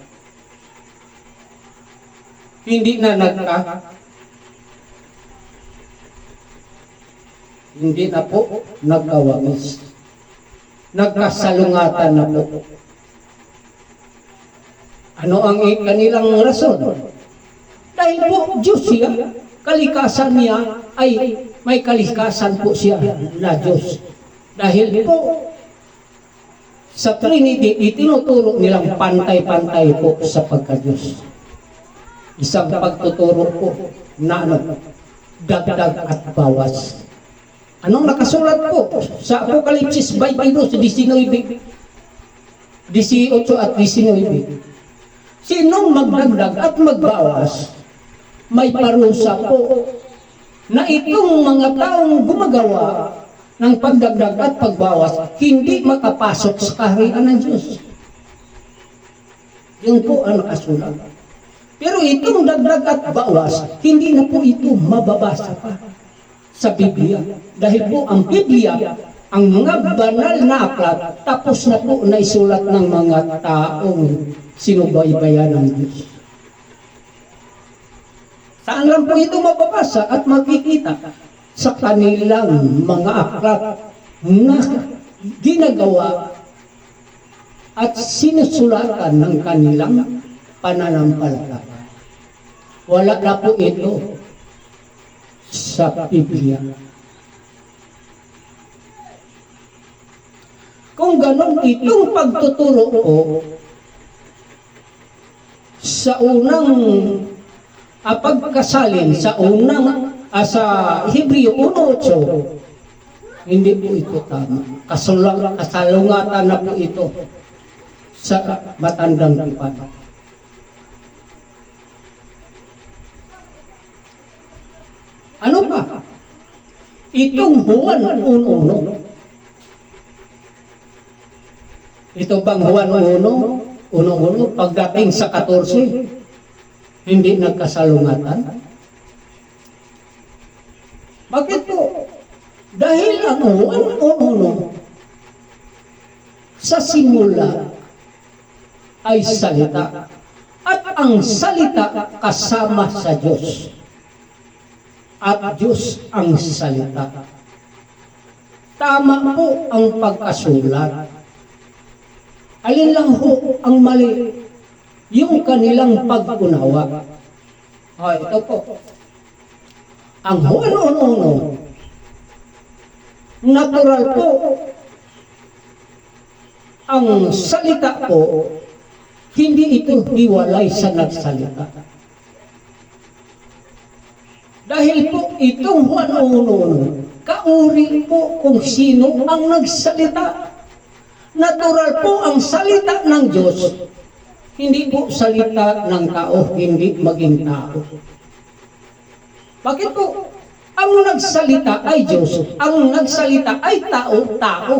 Speaker 1: Hindi na po nagkawangis. Nagkasalungatan na po. Ano ang kanilang rason? Dahil po Diyos siya, kalikasan niya ay may kalikasan po siya na Diyos. Dahil po sa Trinity, itinuturo nilang pantay-pantay po sa pagka-Diyos. Isang pagtuturo po na dagdag at bawas. Anong nakasulat po sa Apokalipsis 22:19, 18 at 19? Sinong magdagdag at magbawas, may parusa po na itong mga taong gumagawa ng pagdagdag at pagbawas hindi makapasok sa kaharian ng Diyos. Yun po ang nakasulat. Pero itong dagdag at bawas, hindi na po ito mababasa pa sa Biblia. Dahil po ang Biblia, ang mga banal na aklat, tapos na po na isulat ng mga taong sinubaybayan ng Diyos. Saan lang po ito mababasa at makikita? Sa kanilang mga aklat na ginagawa at sinusulatan ng kanilang pananampalataya. Wala na po ito sa Biblia. Kung ganon, itong pagtuturo po sa unang pagkasalin, sa unang sa Hebreo 1:8, hindi po ito tama. Kasalungatan na po ito sa Matandang Tipan. Ano pa? Itong Juan 1:1. Ito bang Juan 1:1, pagdating sa 14, hindi nagkasalungatan? Bakit po? Dahil ang Juan 1:1, sa simula ay salita, at ang salita kasama sa Diyos, at Diyos ang salita. Tama po ang pagkasulat. Alin lang ho ang mali? Yung kanilang pag-unawa. Ito po. Ang Juan 1:1, natural po ang salita po, hindi ito hiwalay sa nagsalita. Dahil po itong Juan 1:1, kauri po kung sino ang nagsalita. Natural po ang salita ng Diyos, hindi po salita ng tao, hindi maging tao. Bakit po? Ang nagsalita ay Diyos, ang nagsalita ay tao, tao.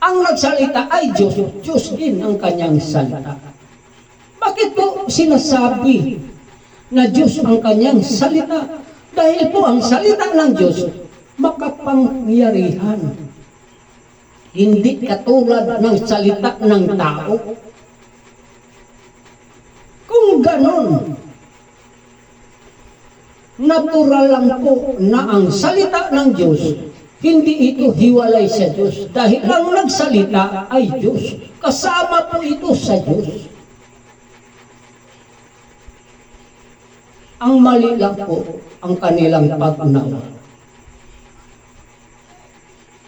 Speaker 1: Ang nagsalita ay Diyos, Diyos din ang kanyang salita. Bakit po sinasabi na Diyos ang kanyang salita? Dahil po ang salita ng Diyos makapangyarihan. Hindi katulad ng salita ng tao. Kung ganon, natural lang po na ang salita ng Diyos, hindi ito hiwalay sa Diyos. Dahil ang nagsalita ay Diyos. Kasama po ito sa Diyos. Ang mali lang po ang kanilang pag-unawa.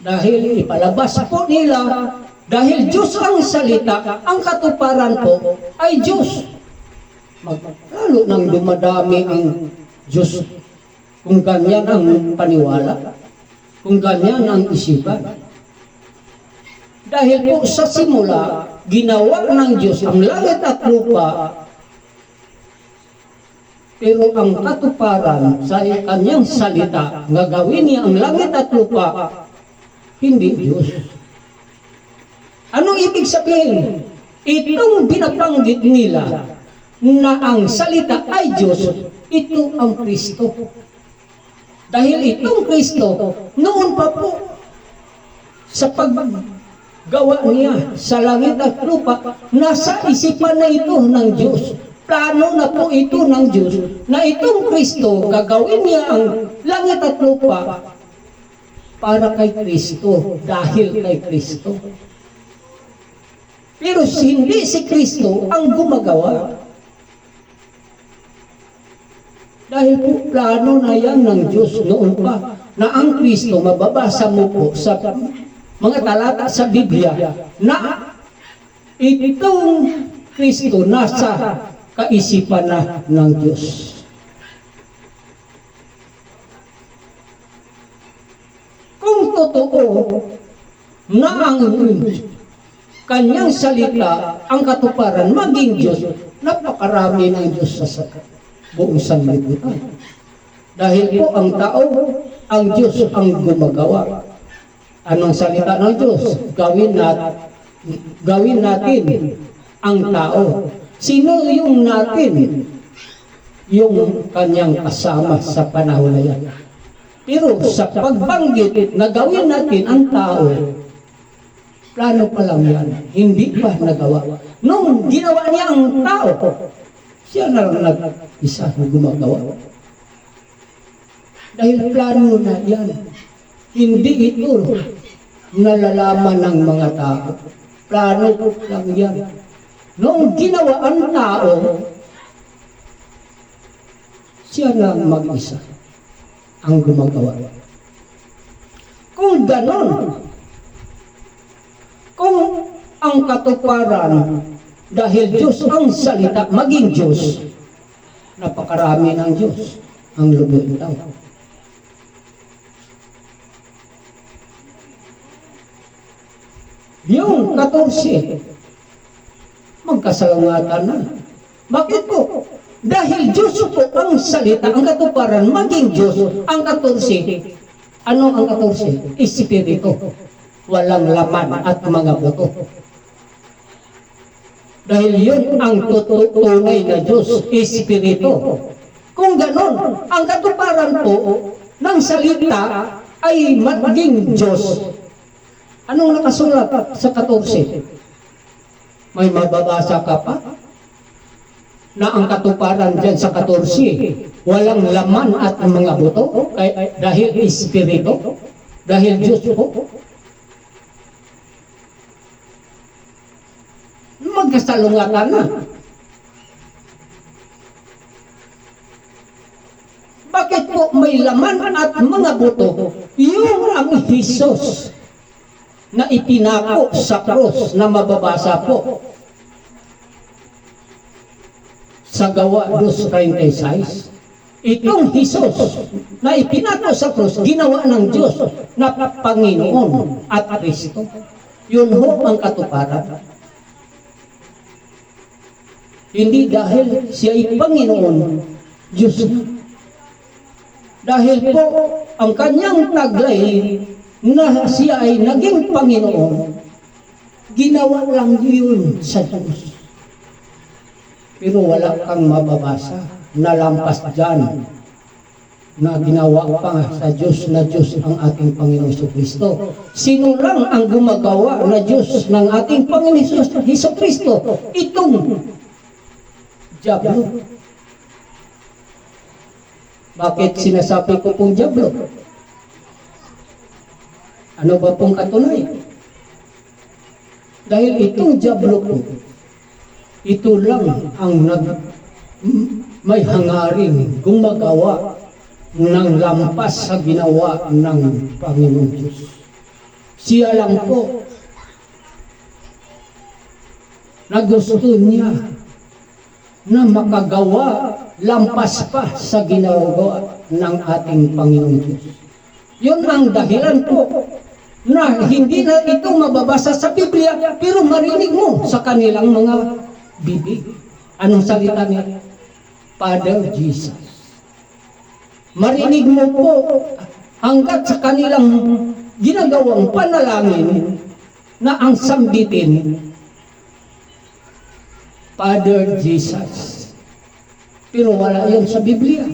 Speaker 1: Dahil ipalabas po nila, dahil Diyos ang salita, ang katuparan po ay Diyos. Lalo nang dumadami ang Diyos, kung ganyan ang paniwala, kung ganyan ang isipan. Dahil po sa simula, ginawa ng Diyos ang langit at lupa, pero ang katuparan sa kanyang salita, nga gawin niya ang langit at lupa, hindi Diyos. Anong ibig sabihin? Itong binabanggit nila na ang salita ay Diyos, ito ang Kristo. Dahil itong Kristo, noon pa po, sa paggawa niya sa langit at lupa, nasa isipan na ito ng Diyos. Plano na po ito ng Diyos na itong Kristo, gagawin niya ang langit at lupa para kay Kristo, dahil kay Kristo. Pero hindi si Kristo ang gumagawa. Dahil po plano na yan ng Diyos noon pa, na ang Kristo, mababasa mo po sa mga talata sa Biblia, na itong Kristo nasa kaisipan na ng Diyos. Kung totoo na ang kanyang salita, ang katuparan, maging Diyos, napakarami ng Diyos sa buong sanlibutan. Dahil po ang tao, ang Diyos ang gumagawa. Anong salita ng Diyos? Gawin natin ang tao. Sino yung natin? Yung kanyang kasama sa panahon na yan. Pero sa pagbanggit na gawin natin ang tao, plano pa lang yan. Hindi pa nagawa. Nung ginawa niya ang tao, siya na lang nag-isa na gumagawa. Dahil plano na yan. Hindi ito nalalaman ng mga tao. Plano lang yan. Noong ginawa ang tao, siya lang mag-isa ang gumagawa. Kung ganon, kung ang katuparan, dahil Diyos ang salita, maging Diyos, napakarami ng Diyos ang lumitaw. Yung 14, magkasalungatan na. Bakit po? Dahil Diyos po ang salita, ang katuparan, maging Diyos, ang 14. Ano ang 14? Espiritu. Walang laman at mga buto. Dahil yun ang tunay na Diyos, Espiritu. Kung ganon, ang katuparan po ng salita ay maging Diyos. Anong nakasulat sa 14? May mababasa ka pa? Na ang katuparan dyan sa 14, walang laman at mga buto, dahil Espiritu, dahil Diyos po. Magkasalungatan na. Bakit po may laman at mga buto? Yung ang Jesus. na ipinako sa krus na mababasa po sa Gawa 2:36. Itong Jesus na ipinako sa krus, ginawa ng Diyos na Panginoon at Kristo. Yun ho ang katuparan. Hindi dahil siya ay Panginoon, Diyos na. Dahil po ang kanyang taglay na siya ay naging Panginoon, ginawa lang yun sa Diyos. Pero wala kang mababasa na lampas dyan na ginawa pa sa Diyos na Diyos ang ating Panginoong Jesucristo. Sino lang ang gumagawa na Diyos ng ating Panginoong Jesucristo? Itong Diablo. Bakit sinasabi ko pong Diablo? Ano ba pong katunayan? Dahil itong Diablo po, ito lang ang may hangaring gumagawa ng lampas sa ginawa ng Panginoon Diyos. Siya lang po na gusto niya na makagawa lampas pa sa ginagawa ng ating Panginoon Diyos. Yun ang dahilan po na hindi na ito mababasa sa Biblia, pero marinig mo sa kanilang mga bibig. Anong salita niya? Father Jesus. Marinig mo po hanggat sa kanilang ginagawang panalangin na ang sambitin, Father Jesus. Pero wala yun sa Biblia.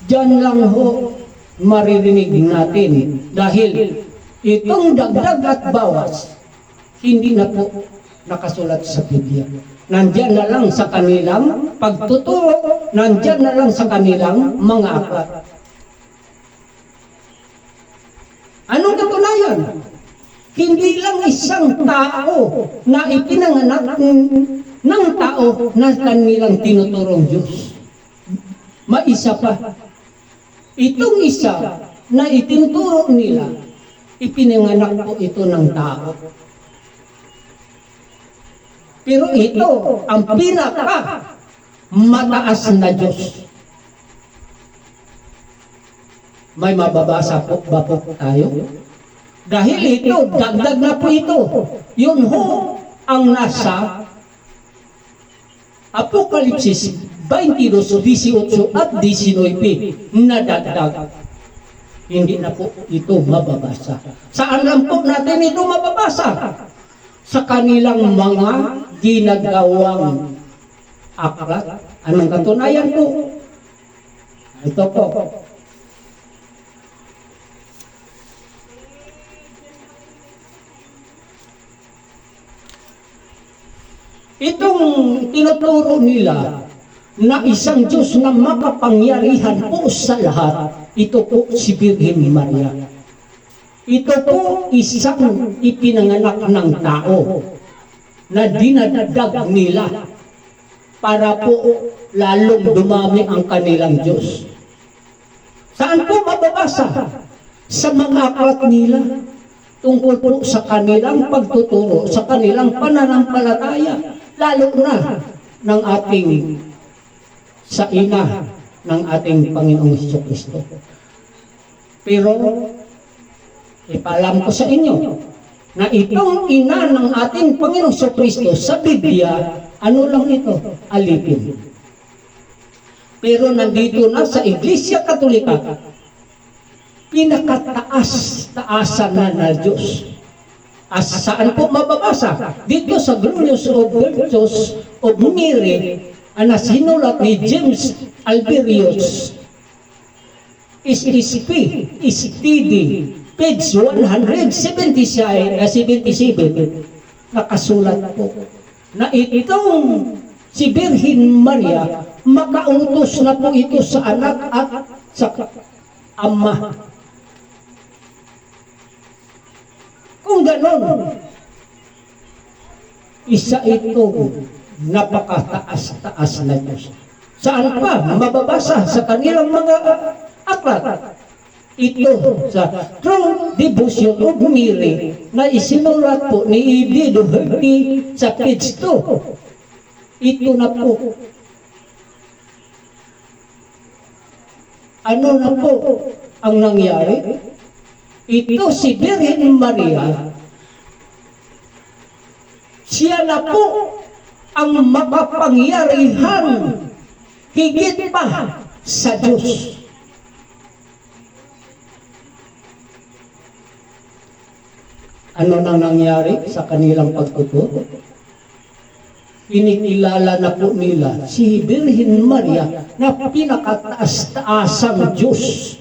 Speaker 1: Diyan lang ho maririnig natin dahil itong dagdag at bawas hindi na po nakasulat sa Biblia. Nandyan na lang sa kanilang pagtuturo, nandyan na lang sa kanilang mga aklat. Anong katunayan? Hindi lang isang tao na ipinanganak ng tao na kanilang tinuturong Diyos. Maisa pa. Itong isa na itinuturo nila, ipinanganak po ito ng tao. Pero ito ang pinaka mataas na Diyos. May mababasa po ba po tayo? Dahil ito, dagdag na po ito. Yun ho ang nasa Apokalipsis 22:18 at 19 na dagdag. Hindi na po ito mababasa. Saan lang po natin ito mababasa? Sa kanilang mga ginagawang aklat. Anong katunayan po? Ito po. Itong tinuturo nila na isang Diyos na makapangyarihan po sa lahat, ito po si Birhen Maria. Ito po isang ipinanganak ng tao na dinadadag nila para po lalong dumami ang kanilang Diyos. Saan po mababasa? Sa mga aklat nila tungkol po sa kanilang pagtuturo, sa kanilang pananampalataya, lalo na ng ating sa ina ng ating Panginoong Jesucristo. Pero ipaalam ko sa inyo na itong ina ng ating Panginoong Jesucristo sa Biblia, ano lang ito? Alipin. Pero nandito na sa Iglesia Katolika, pinakataas-taasan na Diyos. As saan po mababasa? Dito sa Glorious of Virtues of Mary, na sinulat ni James Alberius, SSP, STD, page 177, nakasulat po na itong si Birhen Maria, makautos na po ito sa anak at sa ama. Kung ganon, isa ito napakataas-taas na Diyos. Saan pa mababasa sa kanilang mga aklat. Ito sa True Devotion of Mary na isinulat po ni E.B. Doherty sa page 2. Ito na po. Ano na po ang nangyari? Ito si Birhen Maria. Siya na po ang makapangyarihan higit pa sa Diyos. Ano nang nangyari sa kanilang pagtuturo? Inikilala na po nila si Birhen Maria na pinakataas-taasang Diyos.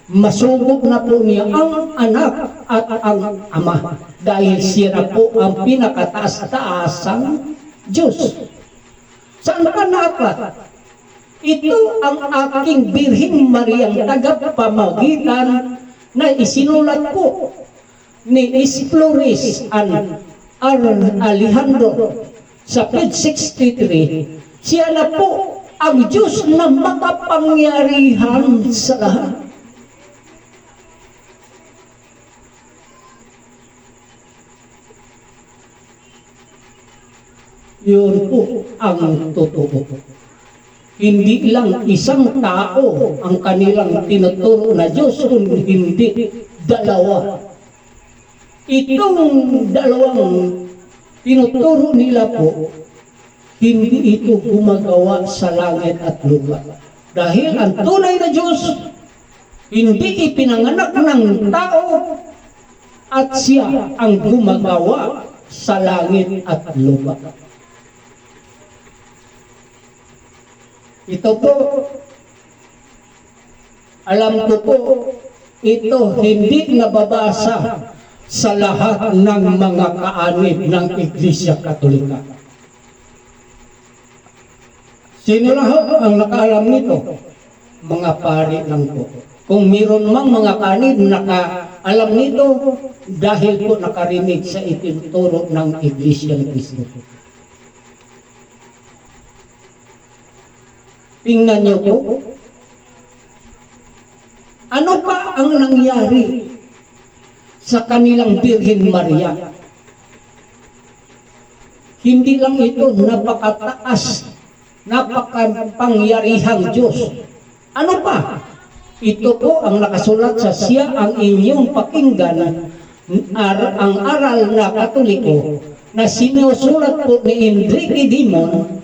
Speaker 1: Masubok na po niya ang anak at ang ama dahil siya na po ang pinakataas-taasang Diyos. Saan ka nakaklat? Ito ang aking Birhen Maria tagapamagitan na isinulat po ni Flores and Alejandro sa page 63. Siya na po ang Diyos na makapangyarihan sa lahat. Yun po ang totoo. Hindi lang isang tao ang kanilang tinuturo na Diyos, kundi hindi dalawa. Itong dalawang tinuturo nila po, hindi ito gumagawa sa langit at lupa. Dahil ang tunay na Diyos, hindi ipinanganak ng tao at siya ang gumagawa sa langit at lupa. Ito po, alam ko po, ito hindi nababasa sa lahat ng mga kaanib ng Iglesia Katolika. Sino lang ang nakaalam nito? Mga pari lang po. Kung mayroon mang mga kaanib nakaalam nito, dahil po nakarinig sa itinuturo ng Iglesia ni Cristo. Tingnan niyo po, ano pa ang nangyari sa kanilang Birhen Maria? Hindi lang ito napakataas, napakapangyarihang Diyos. Ano pa? Ito po ang nakasulat sa siya ang inyong pakinggan, ang aral na Katoliko na sinusulat po ni Enrique Dimon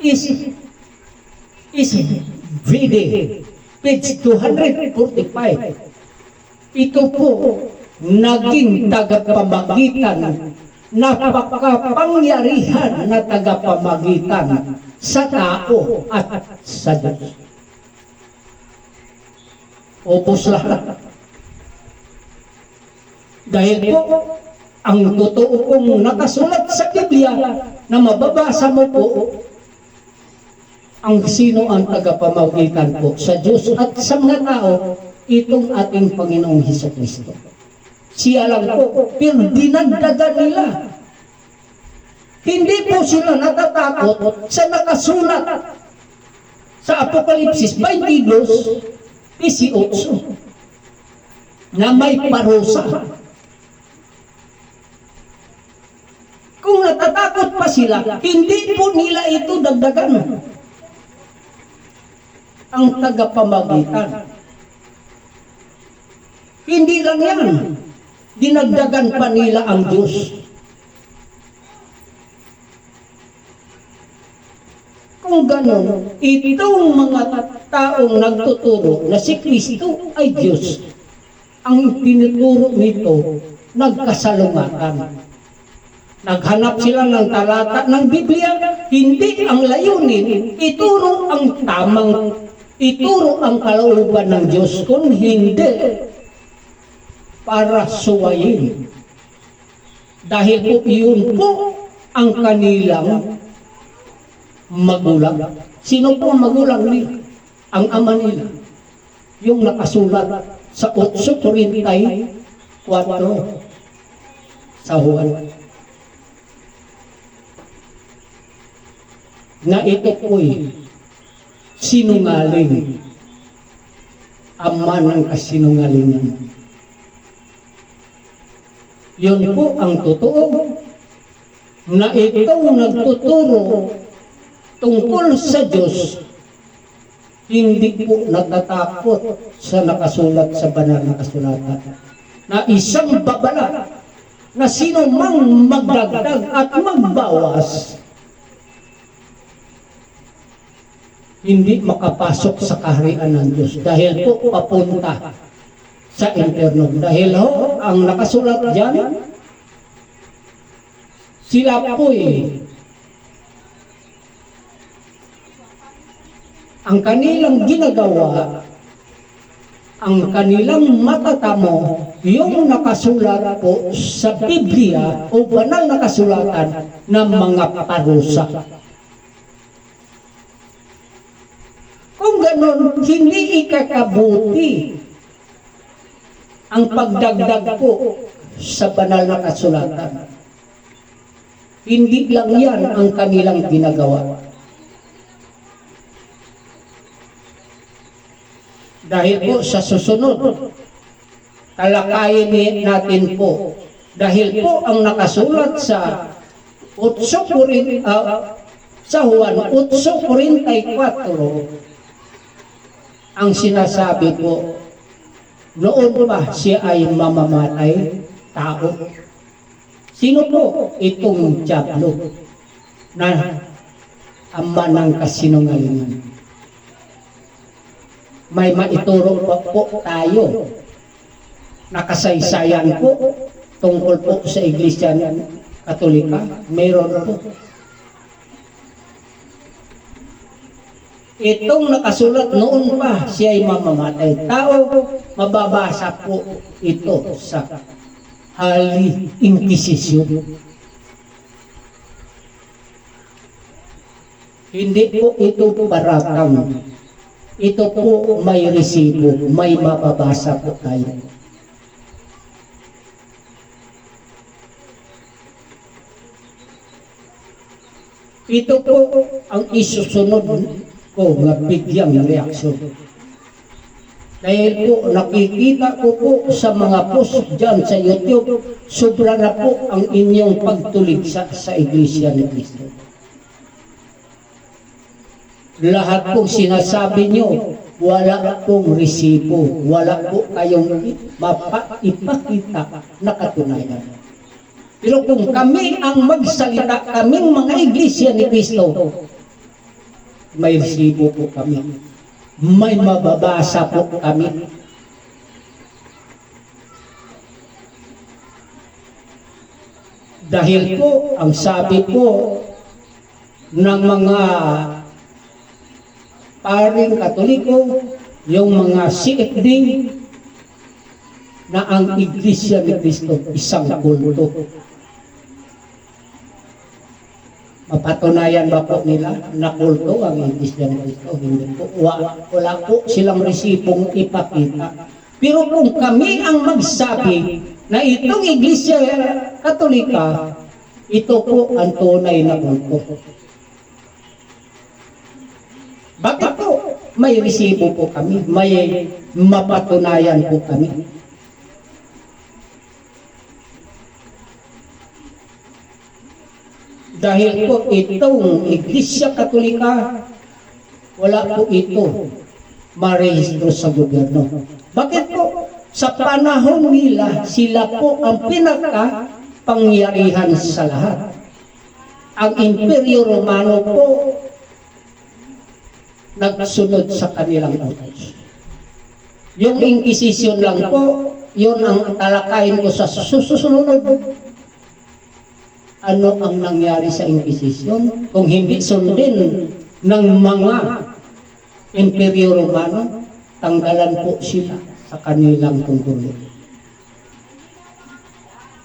Speaker 1: is Vide, page 245. Ito po, naging tagapamagitan, napakapangyarihan na tagapamagitan sa tao at sa Diyos. Opos lahat. Dahil po, ang totoo kong nakasulat sa Biblia na mababasa mo po, ang sino ang tagapamagitan po sa Diyos at sa mga tao, itong ating Panginoong Hesukristo. Siya lang po, pero dinagdagan nila. Hindi po sila natatakot sa nakasulat sa Apokalipsis 22:18 na may parusa. Kung natatakot pa sila, hindi po nila ito dagdagan. Ang tagapamagitan. Hindi lang yan. Dinagdagan pa nila ang Diyos. Kung gano'n, itong mga taong nagtuturo na si Kristo ay Diyos, ang tinuturo nito, nagkasalungatan. Naghanap sila ng talata ng Biblia, hindi ang layunin, ituro ang tamang, ituro ang kalooban ng Diyos, kung hindi para suwayin. Dahil po yun po ang kanilang magulang. Sino po ang magulang nila? Ang ama nila. Yung nakasulat sa 8:34 sa Juan. Na ito po'y sinungaling. Ama ng kasinungalingan. Yun po ang totoo na ikaw nagtuturo tungkol sa Diyos, hindi po natatakot sa nakasulat sa banal na kasulatan na isang babala na sino mang magdagdag at magbawas hindi makapasok sa kaharian ng Diyos dahil po papunta sa impyerno. Dahil ho, ang nakasulat dyan, sila po'y ang kanilang ginagawa, ang kanilang matatamo, yung nakasulat po sa Biblia o banal na kasulatan ng mga parusa. Kung ganon, hindi ikakabuti ang pagdagdag po sa banal na kasulatan. Hindi lang yan ang kanilang ginagawa. Dahil po sa susunod, talakayin natin po. Dahil po ang nakasulat sa sa Juan 8:44, ang sinasabi po, noon pa siya ay mamamatay tao. Sino po itong Diablo na ama ng kasinungalingan? May maituro pa po tayo na kasaysayan po tungkol po sa Iglesia Katolika. Meron po. Itong nakasulat noon pa siya ay mamamatay tao, mababasa po ito sa Holy Inquisition. Hindi po ito baratang. Ito po may resibo, may mababasa po tayo. Ito po ang isusunod ko nga bigyang reaksyon. Dahil po nakikita ko po sa mga post dyan sa YouTube, sobra na po ang inyong pagtuligsa sa Iglesia ni Cristo. Lahat po sinasabi nyo, wala pong resibo, wala po kayong ipakita na katunayan. Pero kung kami ang magsalita, kaming mga Iglesia ni Cristo, may resibo po kami. May mababasa po kami. Dahil po, ang sabi po ng mga paring Katoliko, yung mga CFD, na ang Iglesia ni Cristo isang kulto. Mapatunayan ba po nila na kulto ang Iglesia ni Cristo? Hindi po. Wala po silang resipong ipakita. Pero kung kami ang magsabi na itong Iglesia Katolika, ito po ang tunay na kulto. Bakit po? May resibo po kami, may mapatunayan po kami. Dahil po itong Iglesia Katolika, wala po ito marehistro sa gobyerno. Bakit po? Sa panahon nila, sila po ang pinaka-pangyarihan sa lahat. Ang Imperyo Romano po, nagsunod sa kanilang utos. Yung Inquisition lang po, yun ang talakayin ko sa susunod. Ano ang nangyari sa Inquisition? Kung hindi sundin ng mga Imperyo Romano, tanggalan po sila sa kanilang tungkulin.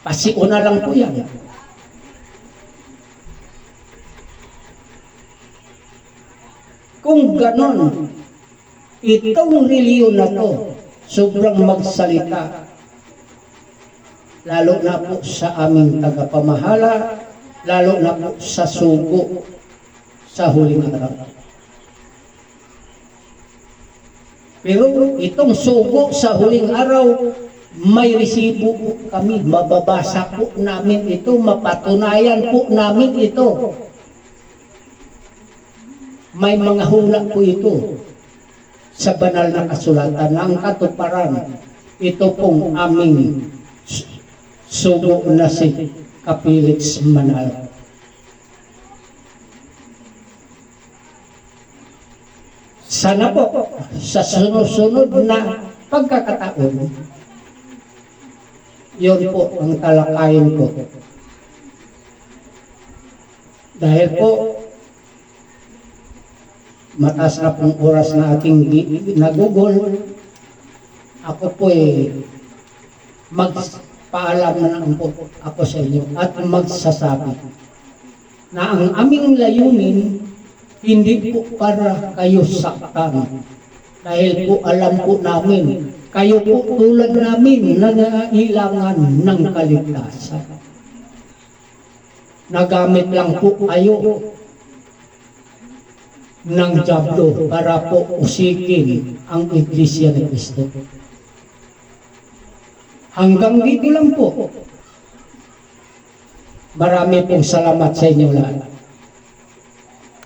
Speaker 1: Pasiuna lang po yan. Kung ganon, itong reliyon na to, sobrang magsalita, lalo na po sa aming tagapamahala, lalo na po sa sugo sa huling araw. Pero itong sugo sa huling araw, may resibo po kami, mababasa po namin ito, mapatunayan po namin ito. May mga hula po ito sa banal na kasulatan ng katuparan. Ito pong aming sugo na si Kapilits Manalo. Sana po sa sunod na pagkakataon, yun po ang talakayin ko. Dahil po, mataas na pong oras na ating nagugol, ako po magpaalam na lang po ako sa inyo at magsasabi na ang aming layunin hindi po para kayo saktan. Dahil po alam po namin, kayo po tulad namin nangailangan ng kaligtasan. Nagamit lang po kayo ng dyablo para po usikin ang Iglesia ni Cristo. Hanggang dito lang po. Marami pong salamat sa inyo lahat.